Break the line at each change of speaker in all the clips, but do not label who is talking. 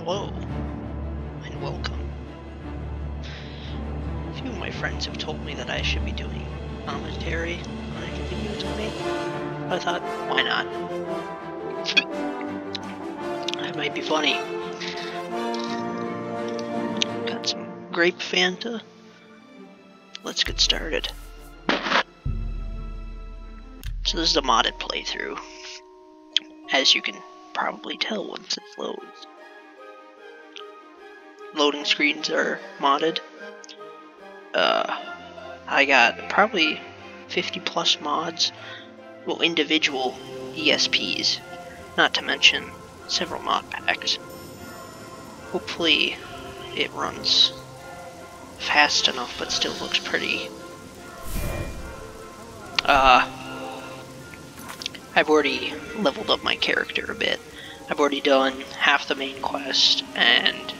Hello, and welcome. A few of my friends have told me that I should be doing commentary on any videos I make. I thought, why not? That might be funny. Got some grape Fanta. Let's get started. So this is a modded playthrough, as you can probably tell once it loads. Loading screens are modded. I got probably 50 plus mods, well, individual ESPs, not to mention several mod packs. Hopefully it runs fast enough but still looks pretty. I've already leveled up my character a bit. I've already done half the main quest and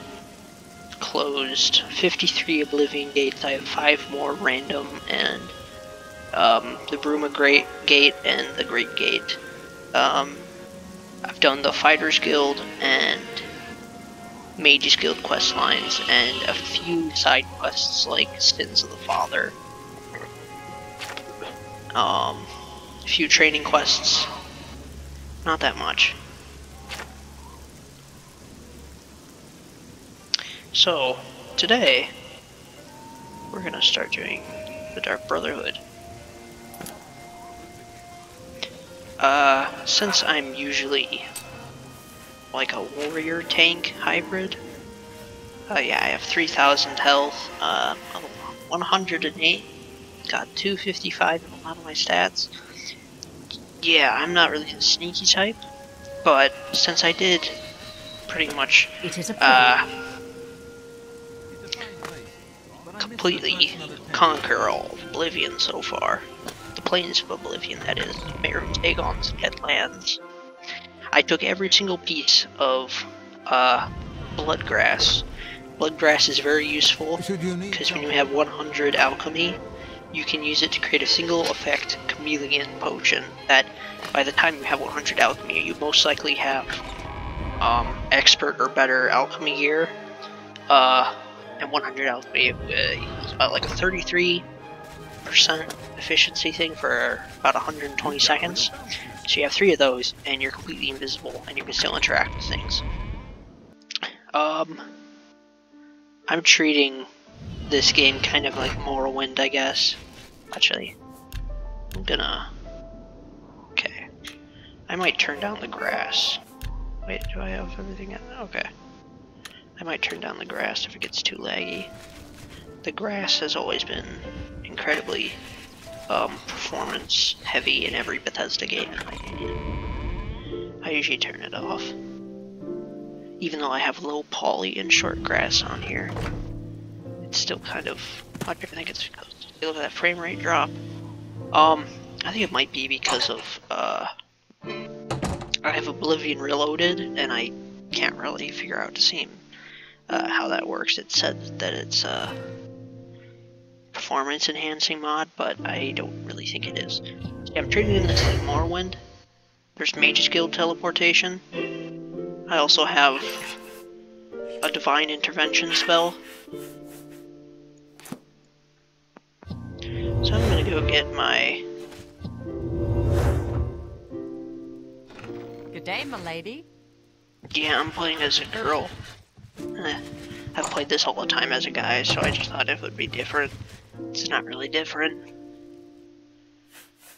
closed 53 Oblivion gates. I have 5 more random, and the Bruma Gate and the Great Gate. I've done the Fighters Guild and Mages Guild quest lines, and a few side quests like Sins of the Father. A few training quests. Not that much. So, today, we're gonna start doing the Dark Brotherhood. Since I'm usually like a warrior tank hybrid, yeah, I have 3,000 health, 108, got 255 in a lot of my stats. Yeah, I'm not really the sneaky type, but since I did pretty much, completely conquer all of Oblivion so far. The plains of Oblivion, that is. Merrims, Agons, Headlands. I took every single piece of Bloodgrass. Bloodgrass is very useful, because when you have 100 alchemy, you can use it to create a single effect chameleon potion that, by the time you have 100 alchemy, you most likely have expert or better alchemy gear. And 100 alchemy is about like a 33% efficiency thing for about 120 seconds. So you have 3 of those, and you're completely invisible, and you can still interact with things. I'm treating this game kind of like Morrowind, I guess. Actually, I'm gonna... Okay. I might turn down the grass. Wait, do I have everything in? Okay. I might turn down the grass if it gets too laggy. The grass has always been incredibly performance heavy in every Bethesda game, in my opinion. I usually turn it off. Even though I have low poly and short grass on here, it's still kind of... I think it's because look at that frame rate drop. I think it might be because of I have Oblivion Reloaded, and I can't really figure out to see how that works. It said that it's a performance enhancing mod, but I don't really think it is. See, I'm treating this like Morrowind. There's Mage's Guild teleportation. I also have a Divine Intervention spell. So I'm gonna go get my...
Good day, milady.
Yeah, I'm playing as a girl. I've played this all the time as a guy, so I just thought it would be different. It's not really different.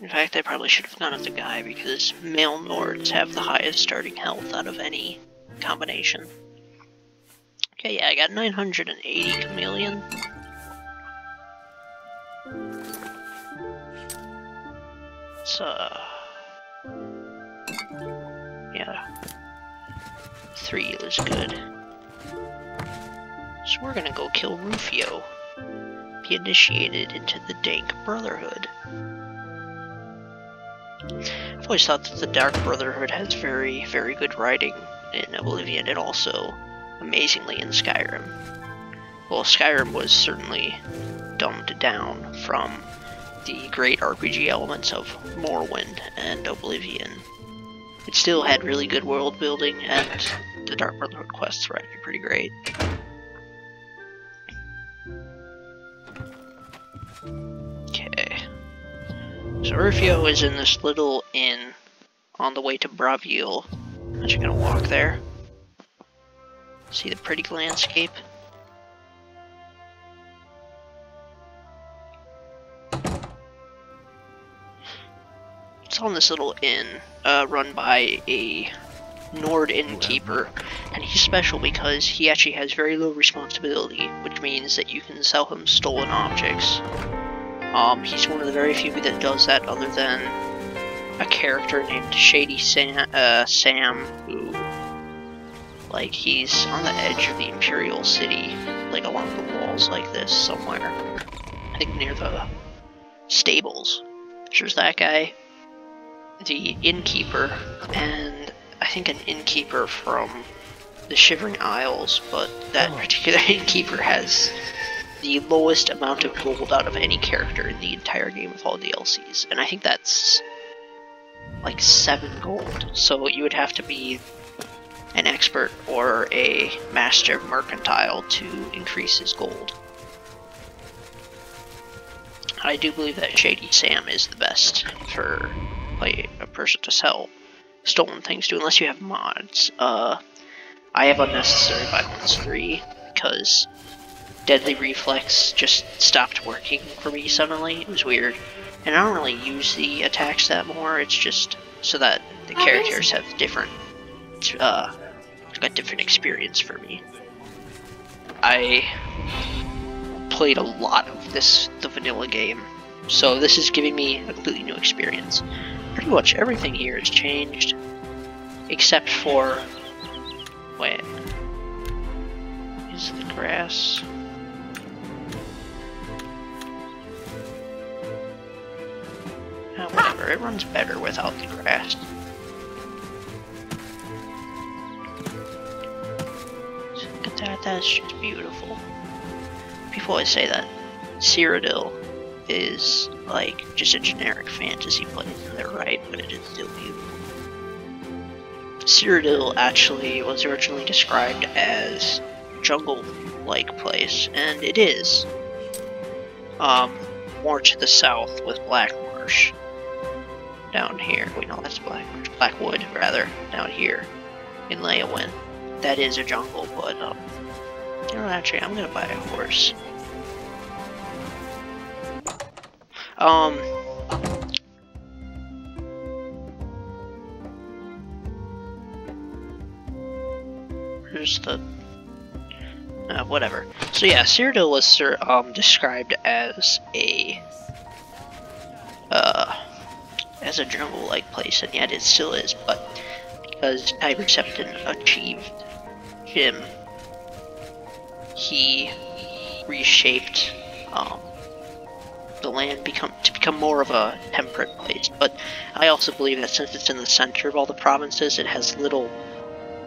In fact, I probably should have gone as a guy, because male Nords have the highest starting health out of any combination. Okay, yeah, I got 980 chameleon. So, yeah, 3 is good. So we're gonna go kill Rufio. Be initiated into the dank Brotherhood. I've always thought that the Dark Brotherhood has very, very good writing in Oblivion, and also amazingly in Skyrim. Well, Skyrim was certainly dumbed down from the great RPG elements of Morrowind and Oblivion. It still had really good world building, and the Dark Brotherhood quests were actually pretty great. Okay. So Rufio is in this little inn on the way to Brotherhood. I'm just gonna walk there. See the pretty landscape. It's on this little inn, run by a Nord innkeeper, and he's special because he actually has very low responsibility, which means that you can sell him stolen objects. He's one of the very few that does that, other than a character named Shady Sam, who, like, he's on the edge of the Imperial City, like along the walls like this somewhere. I think near the stables. There's that guy, the innkeeper, and I think an innkeeper from the Shivering Isles, but that particular innkeeper has the lowest amount of gold out of any character in the entire game with all DLCs, and I think that's like 7 gold, so you would have to be an expert or a master mercantile to increase his gold. I do believe that Shady Sam is the best for like a person to sell stolen things to, unless you have mods. I have Unnecessary Violence 3 because Deadly Reflex just stopped working for me suddenly. It was weird. And I don't really use the attacks that more, it's just so that the characters have different, a different experience for me. I played a lot of the vanilla game, so this is giving me a completely new experience. Pretty much everything here has changed, except for, wait, is the grass? Oh, whatever, it runs better without the grass. Look at that, that's just beautiful. People always say that Cyrodiil is like just a generic fantasy place, and they're right, but it is still beautiful. Cyrodiil actually was originally described as a jungle-like place, and it is. More to the south with Blackmarsh. Down here, wait no, that's Blackwood rather, down here in Leyawen. That is a jungle, but you know, actually I'm gonna buy a horse. Where's the whatever. So yeah, Cyrodiil was described as a jungle-like place, and yet it still is, but because Tiber Septon achieved him, he reshaped the land to become more of a temperate place. But I also believe that since it's in the center of all the provinces, it has little,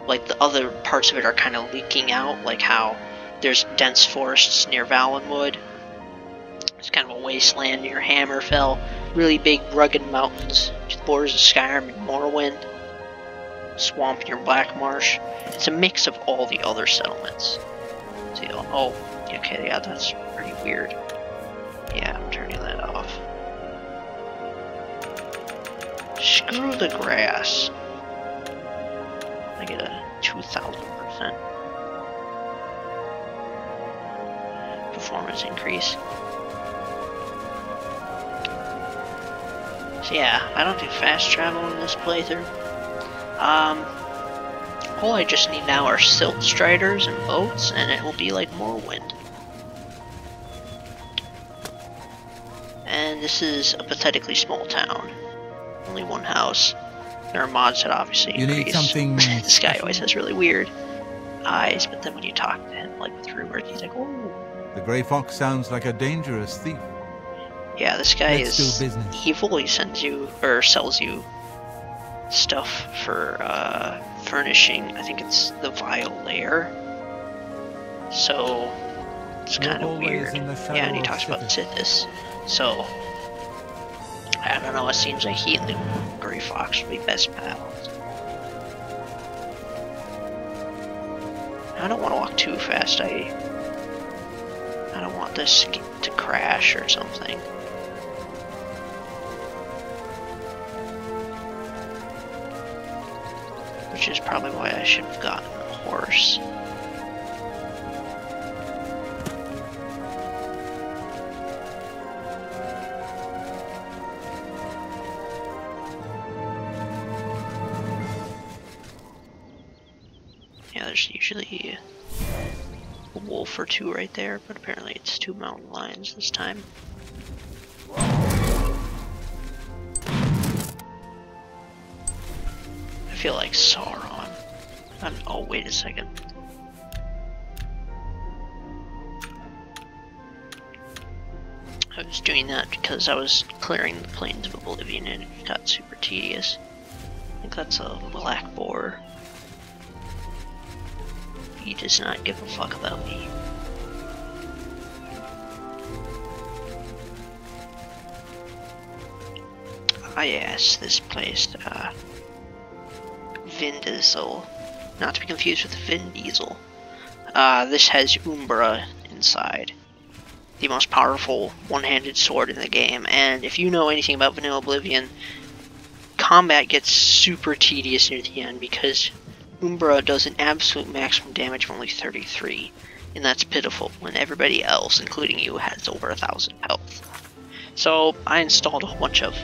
like the other parts of it are kind of leaking out, like how there's dense forests near Valenwood. It's kind of a wasteland near Hammerfell, really big rugged mountains to the borders of Skyrim and Morrowind, swamp near Blackmarsh. It's a mix of all the other settlements. See, oh, okay, yeah, that's pretty weird. Yeah, I'm turning that off. Screw the grass. I get a 2,000% performance increase. So yeah, I don't do fast travel in this playthrough. All I just need now are silt striders and boats, and it will be like Morrowind. And this is a pathetically small town. Only one house. There are mods that obviously increase.
Need something.
This guy always has really weird eyes, but then when you talk to him, like with rumors, he's like, oh.
The Grey Fox sounds like a dangerous thief.
Yeah, this guy
Let's
is
do business.
evil. He sends you, or sells you, stuff for furnishing. I think it's the Vile Lair. So it's kind of weird. Yeah, and he talks about Sithis. So I don't know. It seems like he and the Grey Fox will be best pals. I don't want to walk too fast. I don't want this to crash or something. Which is probably why I should have gotten a horse. Yeah, there's usually a wolf or two right there, but apparently it's 2 mountain lions this time. I feel like Sauron. Oh, wait a second. I was doing that because I was clearing the Plains of Oblivion and it got super tedious. I think that's a black boar. He does not give a fuck about me. Ah yes, this place, Vin Diesel. Not to be confused with Vin Diesel. This has Umbra inside. The most powerful one-handed sword in the game, and if you know anything about Vanilla Oblivion, combat gets super tedious near the end because Umbra does an absolute maximum damage of only 33, and that's pitiful when everybody else, including you, has over 1,000 health. So I installed a whole bunch of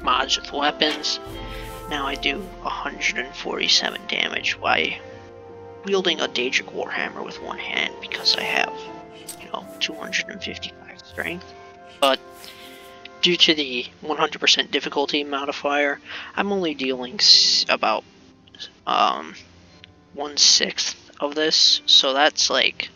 mods with weapons. Now I do 147 damage by wielding a Daedric Warhammer with one hand because I have, 255 strength. But due to the 100% difficulty modifier, I'm only dealing about 1/6 of this, so that's like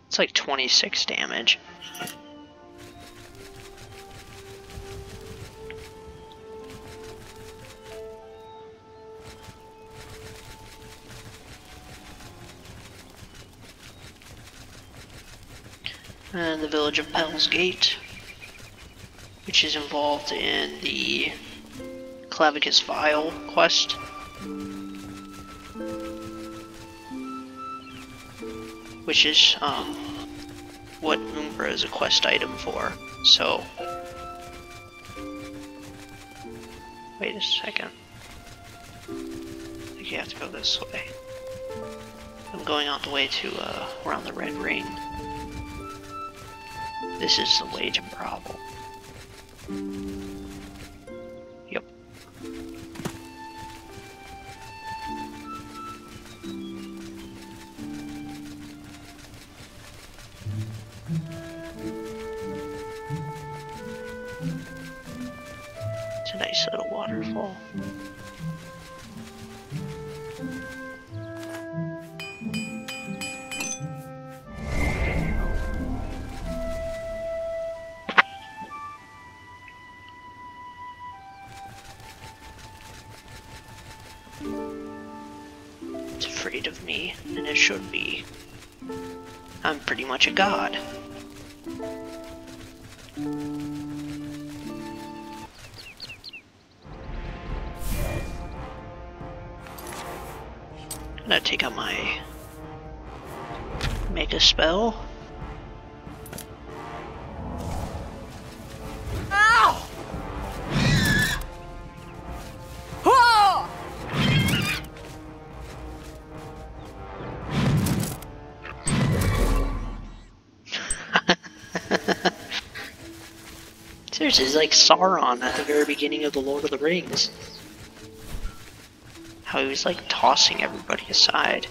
it's like 26 damage. And the village of Pell's Gate, which is involved in the Clavicus Vial quest. Which is what Umbra is a quest item for. So, wait a second. I think you have to go this way. I'm going out the way to around the Red Ring. This is the way to Bravo. Yep. It's a nice little waterfall. It's afraid of me, and it should be. I'm pretty much a god. I'm gonna take out my Mega Spell.
Ow! Ah!
Seriously, it's like Sauron at the very beginning of The Lord of the Rings. How he was like tossing everybody aside.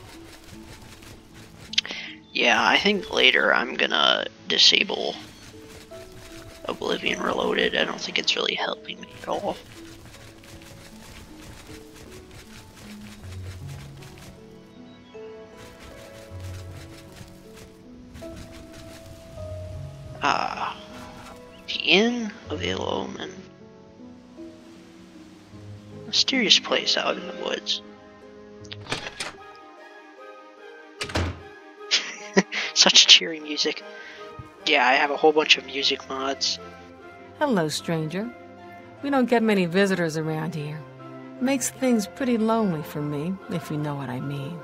Yeah, I think later I'm gonna disable Oblivion Reloaded. I don't think it's really helping me at all. The Inn of Ill Omen. Mysterious place out in the woods. Such cheery music. Yeah, I have a whole bunch of music mods.
Hello, stranger. We don't get many visitors around here. Makes things pretty lonely for me, if you know what I mean.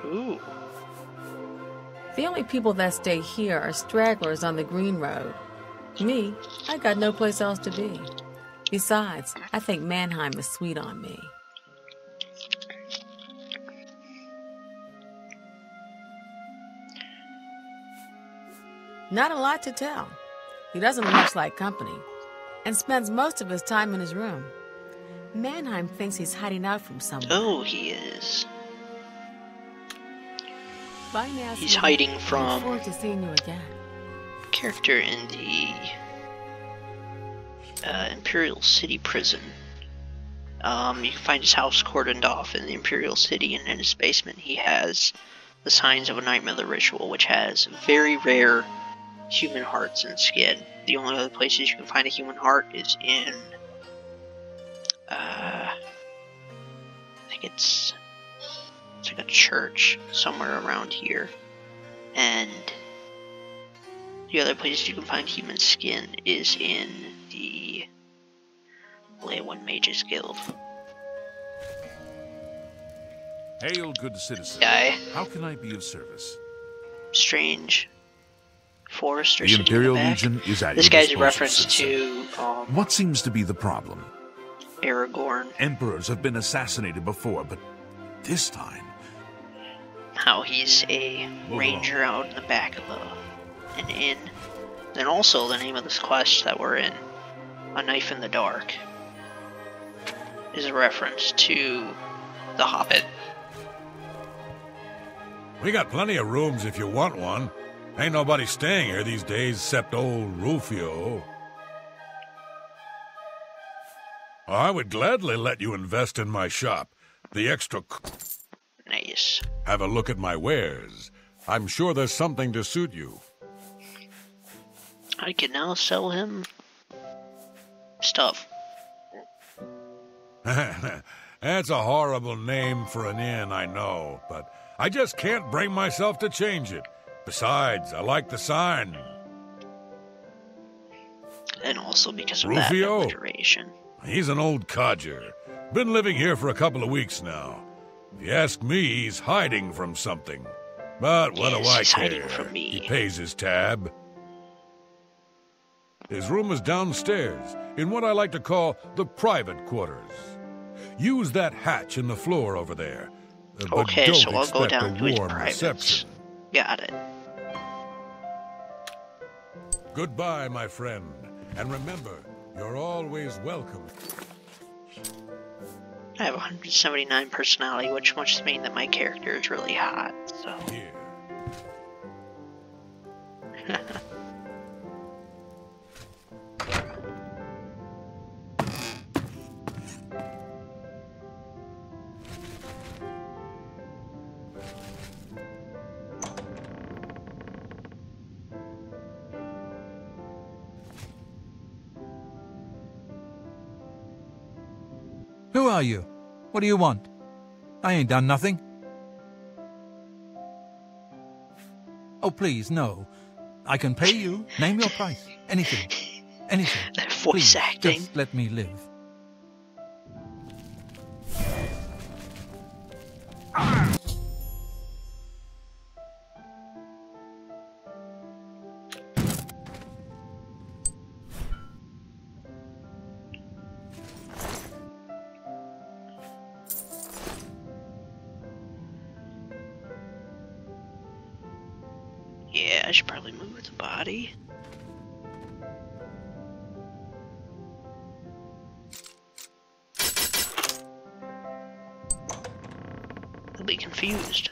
Ooh.
The only people that stay here are stragglers on the Green Road. Me, I got no place else to be. Besides, I think Mannheim is sweet on me. Not a lot to tell. He doesn't much like company, and spends most of his time in his room. Mannheim thinks he's hiding out from someone.
Oh, he is.
Bye now,
He's
sweetie.
hiding
Look
from
forward to seeing you again.
character in the Imperial City prison. You can find his house cordoned off in the Imperial City, and in his basement he has the signs of a Nightmare Ritual, which has very rare human hearts and skin. The only other places you can find a human heart is in, I think it's like a church somewhere around here, and the other places you can find human skin is in the Leyawan Mages Guild.
Hail, good citizen.
Guy,
How can I be of service?
strange forester
The
sitting in
Imperial
the back.
Legion is at
This
your
guy's a
disposal,
reference
citizen.
to
What seems to be the problem?
Aragorn,
Emperors have been assassinated before, but this time...
how he's a ranger out in the back of an inn. Then also the name of this quest that we're in, A Knife in the Dark, is a reference to The Hobbit.
We got plenty of rooms if you want one. Ain't nobody staying here these days except old Rufio. I would gladly let you invest in my shop. The extra...
Nice.
Have a look at my wares. I'm sure there's something to suit you.
I can now sell him stuff.
That's a horrible name for an inn, I know, but I just can't bring myself to change it. Besides, I like the sign.
And also because of
Rufio?
that alliteration.
He's an old codger. Been living here for a couple of weeks now. If you ask me, he's hiding from something. But what
Yes,
do I
he's hiding
care?
from me.
He pays his tab. His room is downstairs, in what I like to call the private quarters. Use that hatch in the floor over there. But
Okay,
don't
so I'll go
expect
down
a
to his
warm
privates.
reception.
Got it.
Goodbye, my friend. And remember, you're always welcome.
I have 179 personality, which must mean that my character is really hot, so...
Here.
Who are you? What do you want? I ain't done nothing. Oh, please, no. I can pay you. Name your price. Anything. Anything.
That voice
Please,
acting.
just let me live.
Yeah, I should probably move the body. He'll be confused.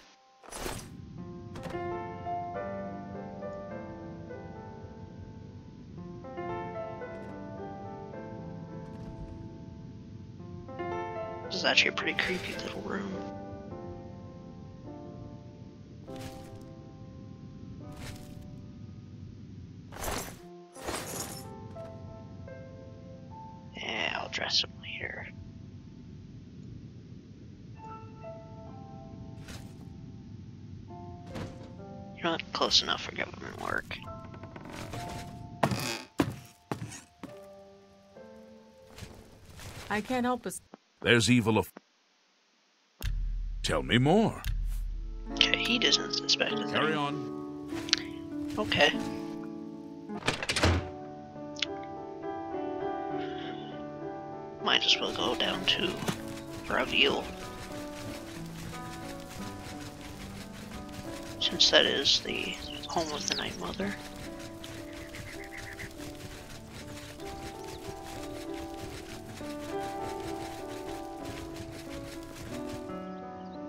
This is actually a pretty creepy little room. Yeah, I'll dress him later. You're not close enough for government work.
I can't help but...
There's evil of... Tell me more.
Okay, he doesn't suspect a thing.
Carry on.
Okay. Might as well go down to Rufio, since that is the home of the Night Mother.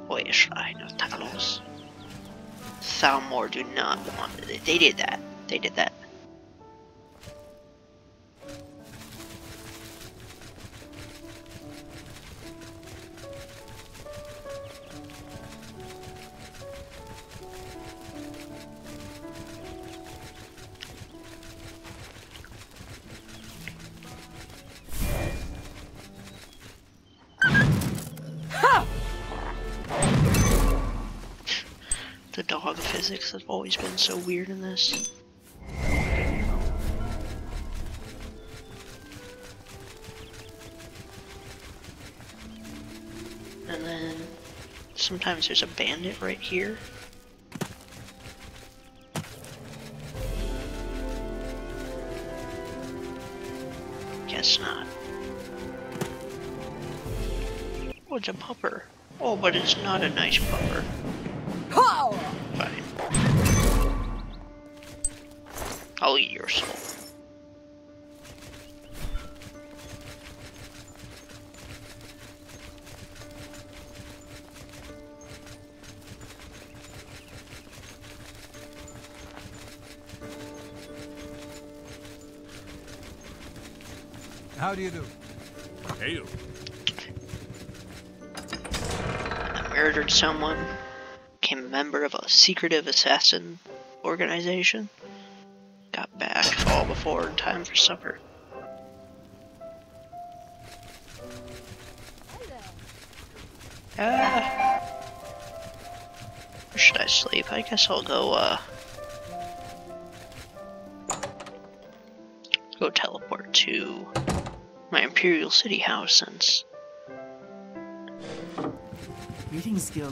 Wait, Shrine of Talos. Thalmor do not want it. They did that. They did that. The dog physics have always been so weird in this. And then sometimes there's a bandit right here. Guess not. Oh, it's a pupper. Oh, but it's not a nice pupper. Fine. I'll eat your soul.
How do you do?
Hey, you.
I murdered someone. Became a member of a secretive assassin organization. Got back all before time for supper. Where should I sleep? I guess I'll go teleport to my Imperial City house, since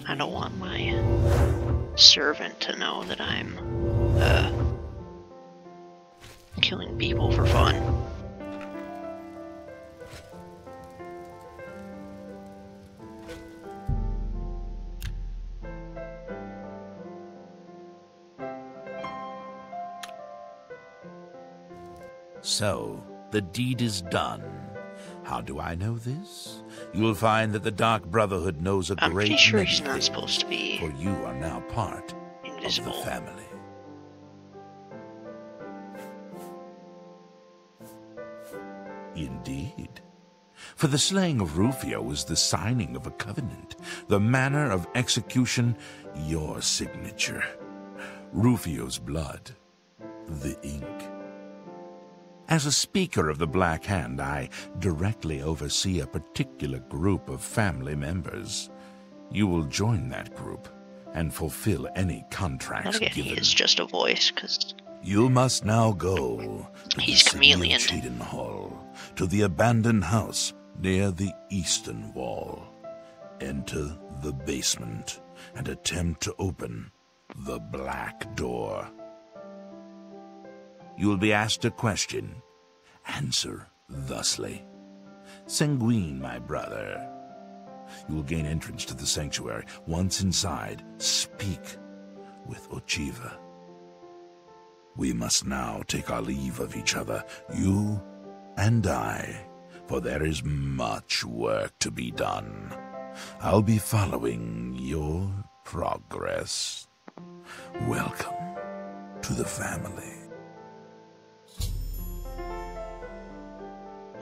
I don't want my servant to know that I'm killing people for fun.
So, the deed is done. How do I know this? You will find that the Dark Brotherhood knows a
I'm
great
pretty sure
many
he's not
things,
supposed to be
for you are now part
invisible.
of the family. Indeed. For the slaying of Rufio was the signing of a covenant, the manner of execution, your signature. Rufio's blood, the ink. As a speaker of the Black Hand, I directly oversee a particular group of family members. You will join that group and fulfill any contracts
Again,
given.
he is just a voice, because
You must now go to
he's
the city of
chameleon.
Cheadenhall, to the abandoned house near the eastern wall. Enter the basement and attempt to open the black door. You will be asked a question. Answer thusly. Sanguine, my brother. You will gain entrance to the sanctuary. Once inside, speak with Ochiva. We must now take our leave of each other, you and I, for there is much work to be done. I'll be following your progress. Welcome to the family.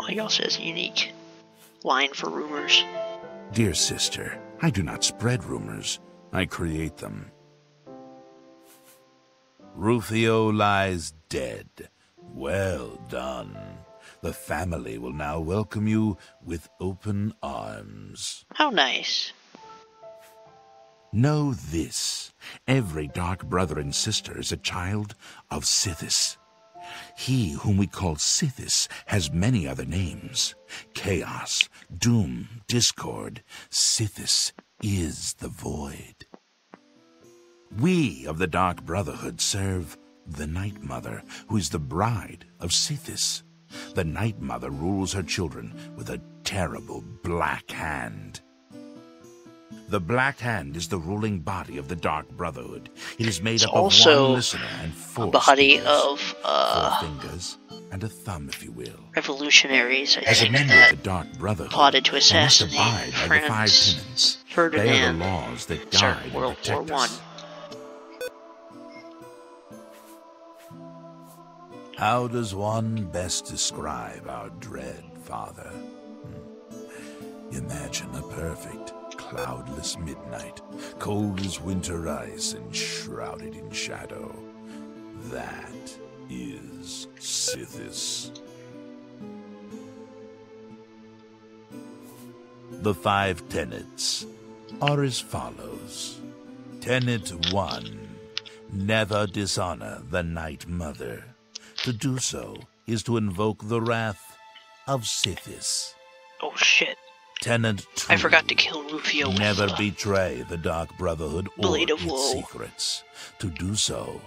Oh, he also has a unique line for rumors.
Dear sister, I do not spread rumors. I create them. Rufio lies dead. Well done. The family will now welcome you with open arms.
How nice.
Know this. Every dark brother and sister is a child of Sithis. He whom we call Sithis has many other names. Chaos, Doom, Discord. Sithis is the Void. We of the Dark Brotherhood serve the Night Mother, who is the bride of Sithis. The Night Mother rules her children with a terrible black hand. The Black Hand is the ruling body of the Dark Brotherhood. It is made
It's
up of
also
one listener and four
body
speakers.
of
4 fingers and a thumb, if you will.
revolutionaries, I
As a
think,
member of
that
the Dark Brotherhood,
plotted to
they must
assassinate
abide by the 5
Prince
tenets. They are
Ferdinand
the laws that
during
guide and
World War
protect
One.
us. How does one best describe our dread father? Imagine a perfect, cloudless midnight, cold as winter ice and shrouded in shadow. That is Sithis. The 5 tenets are as follows. Tenet 1. Never dishonor the Night Mother. To do so is to invoke the wrath of Sithis.
Oh shit.
Tenet 2.
I forgot to kill Rufio with
Never
the
betray the Dark Brotherhood or
Blade of
its
Woe.
secrets. To do so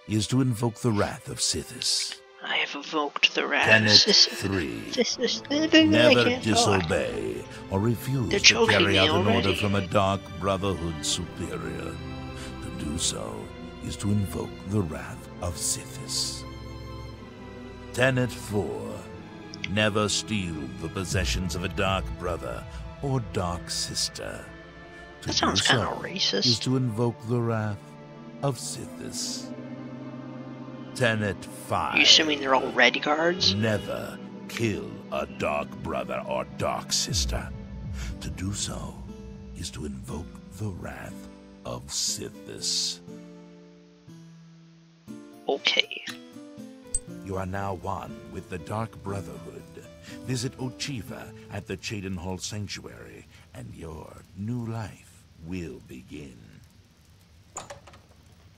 is to invoke the wrath of Sithis.
I have evoked the wrath.
Tenet
This-
3.
this- I
Never
can't talk.
disobey or refuse
They're
to
choking
carry
me
out an order
already.
from a Dark Brotherhood superior. To do so is to invoke the wrath of Sithis. Tenet 4. Never steal the possessions of a Dark Brother or Dark Sister. To
That sounds
do
kind
so
of
is
racist.
to invoke the wrath of Sithis. Tenet 5.
Are you assuming they're all red guards?
Never kill a Dark Brother or Dark Sister. To do so is to invoke the wrath of Sithis.
Okay.
You are now one with the Dark Brotherhood. Visit Ochiva at the Cheydinhall Sanctuary, and your new life will begin.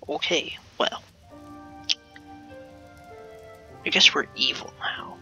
Okay, well. I guess we're evil now.